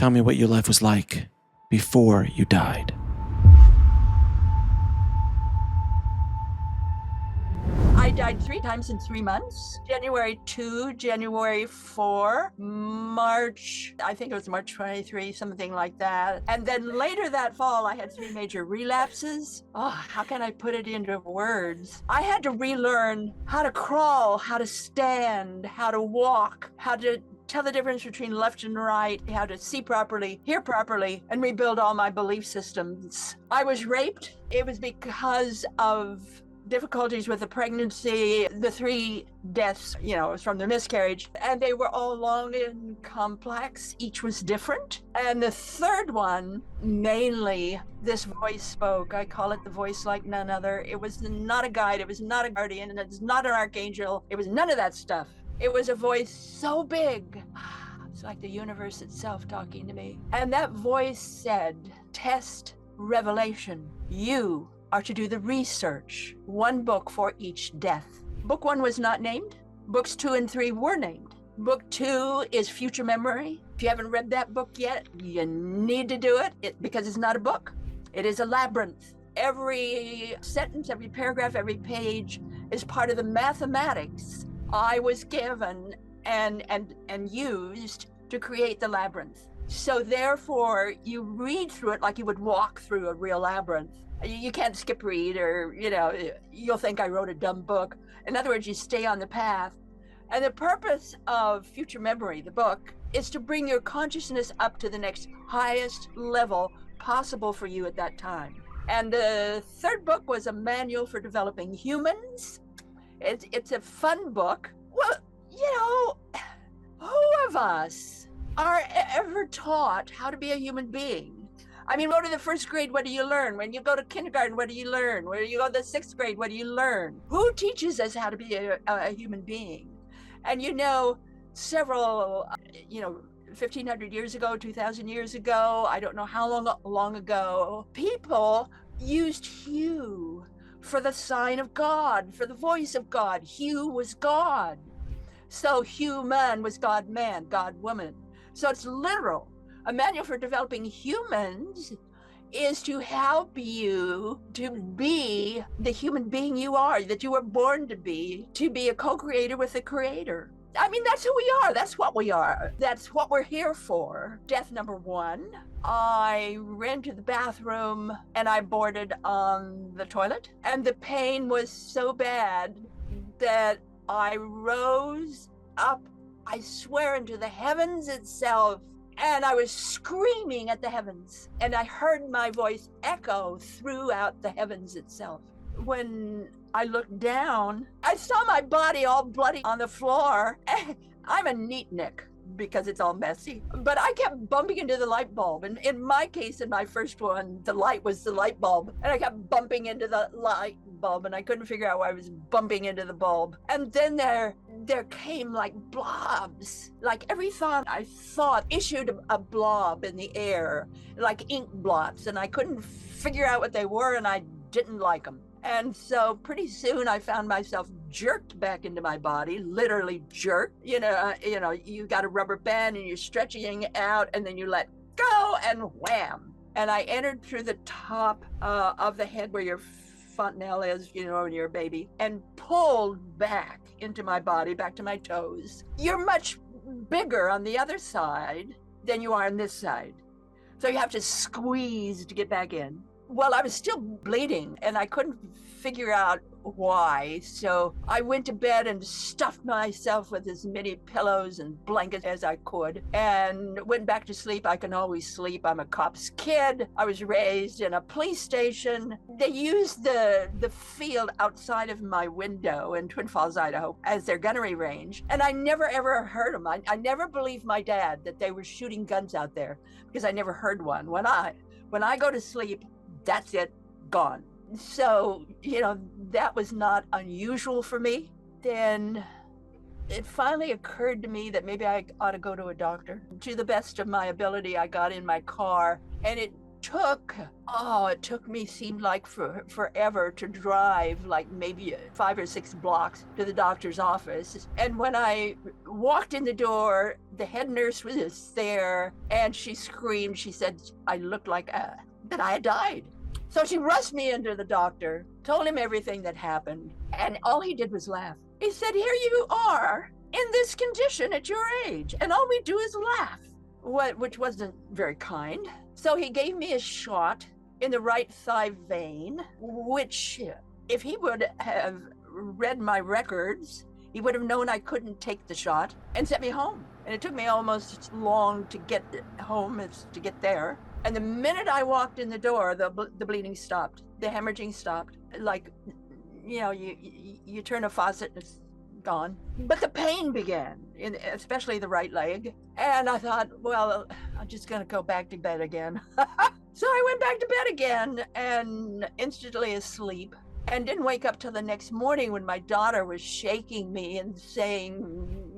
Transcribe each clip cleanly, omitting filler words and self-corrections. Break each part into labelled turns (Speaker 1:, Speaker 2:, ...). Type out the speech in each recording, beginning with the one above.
Speaker 1: Tell me what your life was like before you died.
Speaker 2: I died 3 times in 3 months. January 2, January 4, March, I think it was March 23, something like that. And then later that fall, I had 3 major relapses. Oh, how can I put it into words? I had to relearn how to crawl, how to stand, how to walk, how to tell the difference between left and right, how to see properly, hear properly, and rebuild all my belief systems. I was raped. It was because of difficulties with the pregnancy. The 3 deaths, was from the miscarriage, and they were all long and complex. Each was different. And the 3rd one, mainly, this voice spoke. I call it the voice like none other. It was not a guide. It was not a guardian. And it's not an archangel. It was none of that stuff. It was a voice so big. It's like the universe itself talking to me. And that voice said, test revelation. You are to do the research. 1 book for each death. Book 1 was not named. Books 2 and 3 were named. Book 2 is Future Memory. If you haven't read that book yet, you need to do it because it's not a book. It is a labyrinth. Every sentence, every paragraph, every page is part of the mathematics I was given and used to create the labyrinth. So therefore, you read through it like you would walk through a real labyrinth. You can't skip read or, you'll think I wrote a dumb book. In other words, you stay on the path. And the purpose of Future Memory, the book, is to bring your consciousness up to the next highest level possible for you at that time. And the 3rd book was a manual for developing humans. It's a fun book. Well, who of us are ever taught how to be a human being? I mean, go to the 1st grade, what do you learn? When you go to kindergarten, what do you learn? When you go to the 6th grade, what do you learn? Who teaches us how to be a human being? And several, 1,500 years ago, 2,000 years ago, I don't know how long ago, people used hue for the sign of God, for the voice of God. Hue was God. So human was God man, God woman. So it's literal. A manual for developing humans is to help you to be the human being you are, that you were born to be a co-creator with the creator. I mean, that's who we are. That's what we are. That's what we're here for. Death number 1, I ran to the bathroom and I boarded on the toilet. And the pain was so bad that I rose up, I swear, into the heavens itself. And I was screaming at the heavens, and I heard my voice echo throughout the heavens itself. When I looked down, I saw my body all bloody on the floor. I'm a neatnik because it's all messy, but I kept bumping into the light bulb. And in my case, in my first one, the light was the light bulb, and I kept bumping into the light bulb, and I couldn't figure out why I was bumping into the bulb. And then there came like blobs, like every thought I thought issued a blob in the air, like ink blots, and I couldn't figure out what they were, and I didn't like them. And so pretty soon I found myself jerked back into my body, literally jerked. You got a rubber band and you're stretching it out, and then you let go, and wham. And I entered through the top of the head where your fontanelle is, when you're a baby, and pulled back into my body, back to my toes. You're much bigger on the other side than you are on this side. So you have to squeeze to get back in. Well, I was still bleeding and I couldn't figure out why. So I went to bed and stuffed myself with as many pillows and blankets as I could and went back to sleep. I can always sleep. I'm a cop's kid. I was raised in a police station. They used the field outside of my window in Twin Falls, Idaho as their gunnery range. And I never ever heard them. I never believed my dad that they were shooting guns out there because I never heard one. When I go to sleep, that's it, gone. So, that was not unusual for me. Then it finally occurred to me that maybe I ought to go to a doctor. To the best of my ability, I got in my car, and it took me, seemed like forever to drive, like maybe 5 or 6 blocks to the doctor's office. And when I walked in the door, the head nurse was there, and she screamed. She said I looked like that I had died. So she rushed me into the doctor, told him everything that happened, and all he did was laugh. He said, "Here you are in this condition at your age, and all we do is laugh," which wasn't very kind. So he gave me a shot in the right thigh vein, which, if he would have read my records, he would have known I couldn't take the shot and sent me home. And it took me almost as long to get home as to get there. And the minute I walked in the door, the bleeding stopped, the hemorrhaging stopped. Like, you turn a faucet and it's gone. But the pain began, especially the right leg. And I thought, well, I'm just going to go back to bed again. So I went back to bed again and instantly asleep, and didn't wake up till the next morning when my daughter was shaking me and saying,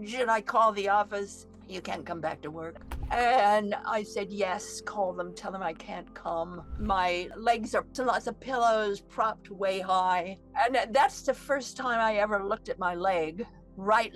Speaker 2: should I call the office? You can't come back to work. And I said, yes, call them, tell them I can't come. My legs are lots of pillows propped way high. And that's the first time I ever looked at my leg, right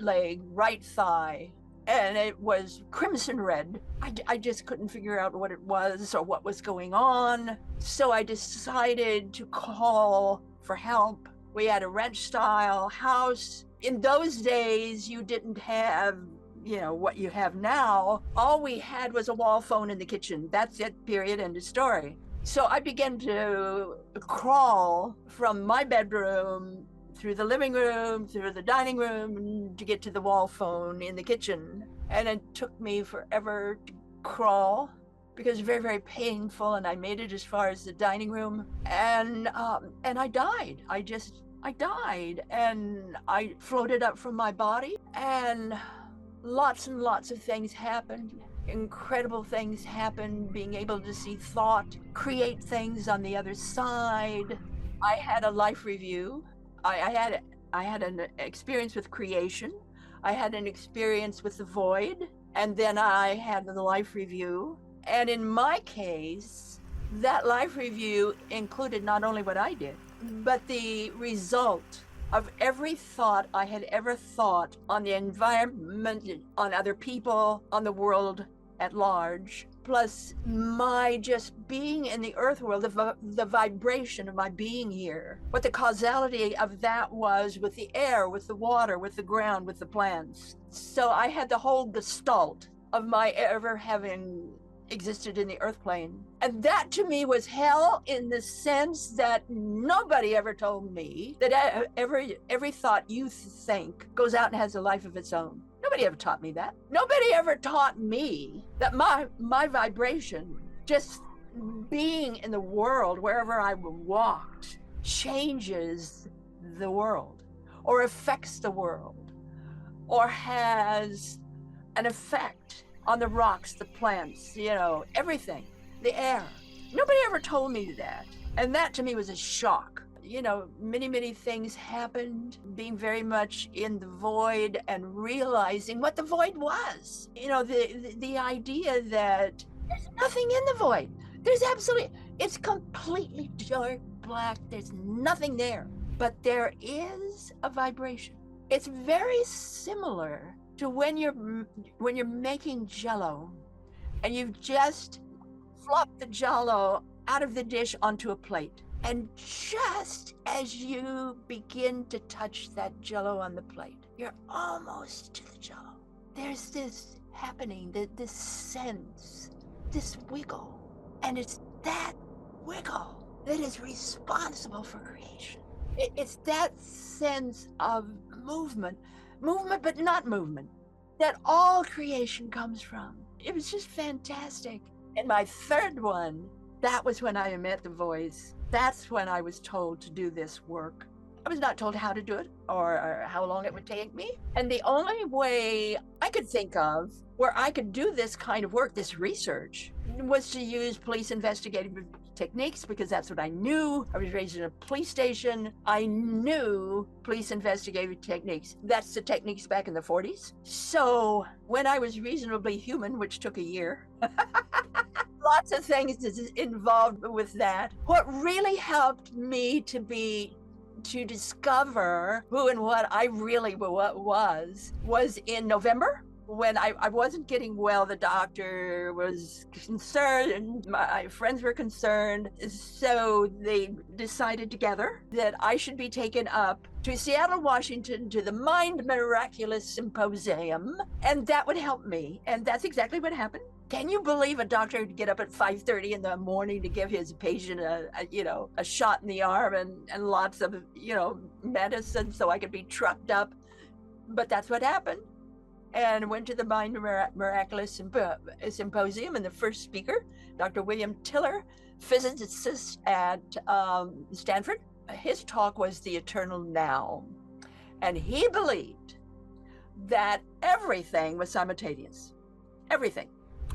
Speaker 2: thigh. And it was crimson red. I just couldn't figure out what it was or what was going on. So I decided to call for help. We had a ranch-style house. In those days, you didn't have what you have now. All we had was a wall phone in the kitchen. That's it, period, end of story. So I began to crawl from my bedroom through the living room, through the dining room, to get to the wall phone in the kitchen. And it took me forever to crawl because it was very, very painful. And I made it as far as the dining room. And I died. I died. And I floated up from my body, and lots and lots of things happened. Incredible things happened, being able to see thought, create things on the other side. I had a life review. I had an experience with creation. I had an experience with the void, and then I had the life review. And in my case, that life review included not only what I did, but the result of every thought I had ever thought on the environment, on other people, on the world at large, plus my just being in the earth world, the vibration of my being here, what the causality of that was with the air, with the water, with the ground, with the plants. So I had the whole gestalt of my ever having existed in the earth plane. And that to me was hell, in the sense that nobody ever told me that every thought you think goes out and has a life of its own. Nobody ever taught me that. Nobody ever taught me that my vibration, just being in the world wherever I walked, changes the world or affects the world or has an effect on the rocks, the plants, everything, the air. Nobody ever told me that. And that to me was a shock. Many, many things happened, being very much in the void and realizing what the void was. The idea that there's nothing in the void. It's completely dark, black. There's nothing there. But there is a vibration. It's very similar to when you're making Jell-O, and you've just flopped the Jell-O out of the dish onto a plate. And just as you begin to touch that Jell-O on the plate, you're almost to the Jell-O. There's this happening, this sense, this wiggle. And it's that wiggle that is responsible for creation. It's that sense of movement, but not movement, that all creation comes from. It was just fantastic. And my third one, that was when I met the voice. That's when I was told to do this work. I was not told how to do it or how long it would take me. And the only way I could think of where I could do this kind of work, this research, was to use police investigative techniques, because that's what I knew. I was raised in a police station. I knew police investigative techniques. That's the techniques back in the 40s. So when I was reasonably human, which took a year, lots of things is involved with that. What really helped me to discover who and what I really was in November when I wasn't getting well. The doctor was concerned and my friends were concerned. So they decided together that I should be taken up to Seattle, Washington, to the Mind Miraculous Symposium, and that would help me. And that's exactly what happened. Can you believe a doctor would get up at 5:30 in the morning to give his patient a shot in the arm and lots of, medicine so I could be trucked up? But that's what happened. And went to the Mind Miraculous Symposium, and the first speaker, Dr. William Tiller, physicist at Stanford, his talk was The Eternal Now. And he believed that everything was simultaneous. Everything.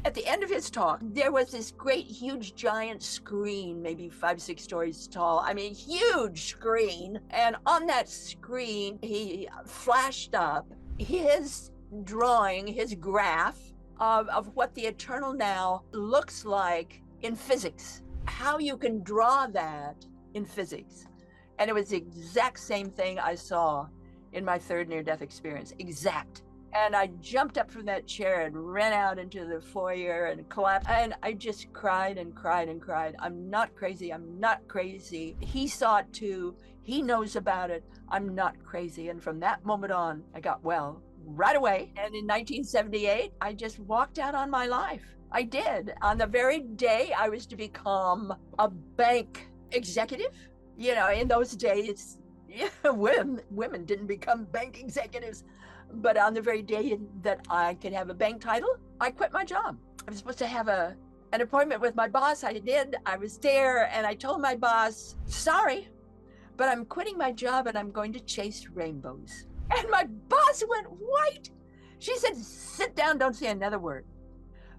Speaker 2: At the end of his talk, there was this great, huge, giant screen, maybe 5-6 stories tall. I mean, huge screen. And on that screen, he flashed up his drawing, his graph of what the eternal now looks like in physics, how you can draw that in physics. And it was the exact same thing I saw in my third near-death experience, exact. And I jumped up from that chair and ran out into the foyer and collapsed. And I just cried and cried and cried. I'm not crazy. I'm not crazy. He saw it too. He knows about it. I'm not crazy. And from that moment on, I got well right away. And in 1978, I just walked out on my life. I did. On the very day I was to become a bank executive. In those days, women didn't become bank executives. But on the very day that I could have a bank title, I quit my job. I was supposed to have an appointment with my boss. I did. I was there and I told my boss, sorry, but I'm quitting my job and I'm going to chase rainbows. And my boss went white. She said, sit down, don't say another word.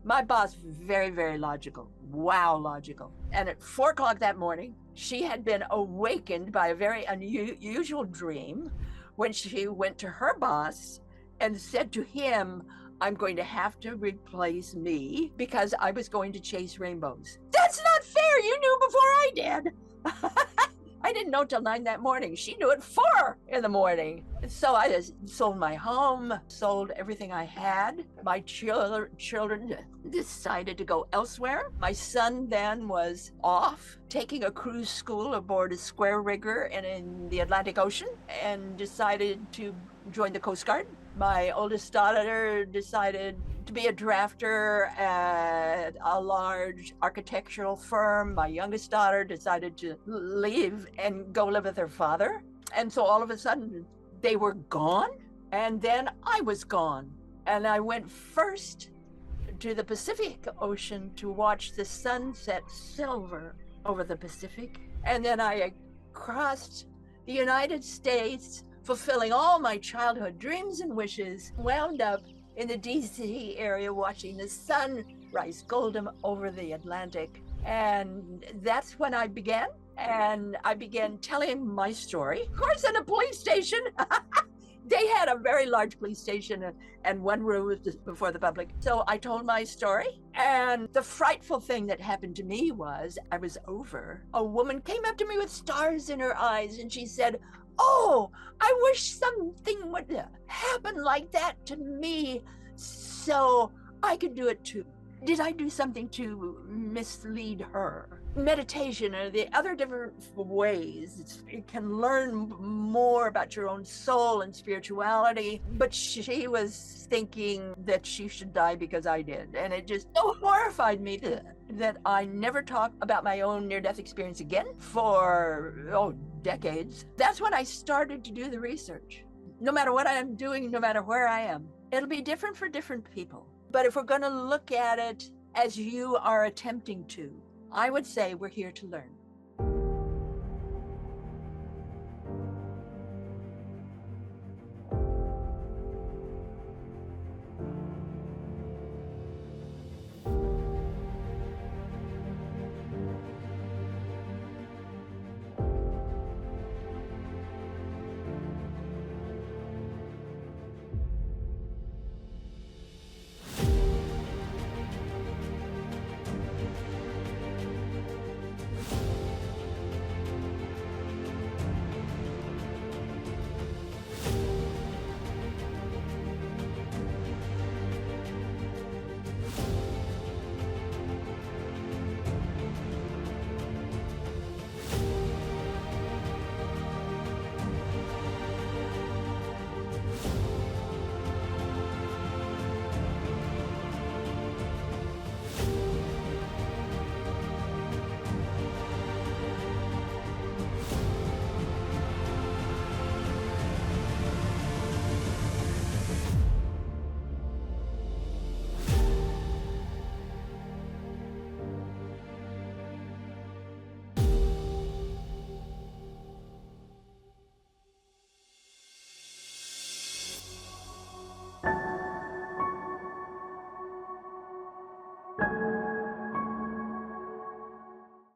Speaker 2: My boss, very, very logical. Wow, logical. And at 4:00 that morning, she had been awakened by a very unusual dream when she went to her boss and said to him, I'm going to have to replace me because I was going to chase rainbows. That's not fair. You knew before I did. I didn't know till 9 that morning. She knew at 4 in the morning. So I just sold my home, sold everything I had. My children decided to go elsewhere. My son then was off taking a cruise school aboard a square rigger in the Atlantic Ocean and decided to join the Coast Guard. My oldest daughter decided to be a drafter at a large architectural firm. My youngest daughter decided to leave and go live with her father. And so all of a sudden they were gone, and then I was gone. And I went first to the Pacific Ocean to watch the sun set silver over the Pacific. And then I crossed the United States, fulfilling all my childhood dreams and wishes, wound up in the DC area watching the sun rise golden over the Atlantic. And that's when I began. And I began telling my story. Of course, in a police station. They had a very large police station and one room was just before the public. So I told my story. And the frightful thing that happened to me was I was over. A woman came up to me with stars in her eyes and she said, oh, I wish something would happen like that to me so I could do it too. Did I do something to mislead her? Meditation or the other different ways, you can learn more about your own soul and spirituality. But she was thinking that she should die because I did. And it just so horrified me that I never talked about my own near-death experience again for, decades. That's when I started to do the research. No matter what I'm doing, no matter where I am, it'll be different for different people. But if we're going to look at it as you are attempting to, I would say we're here to learn.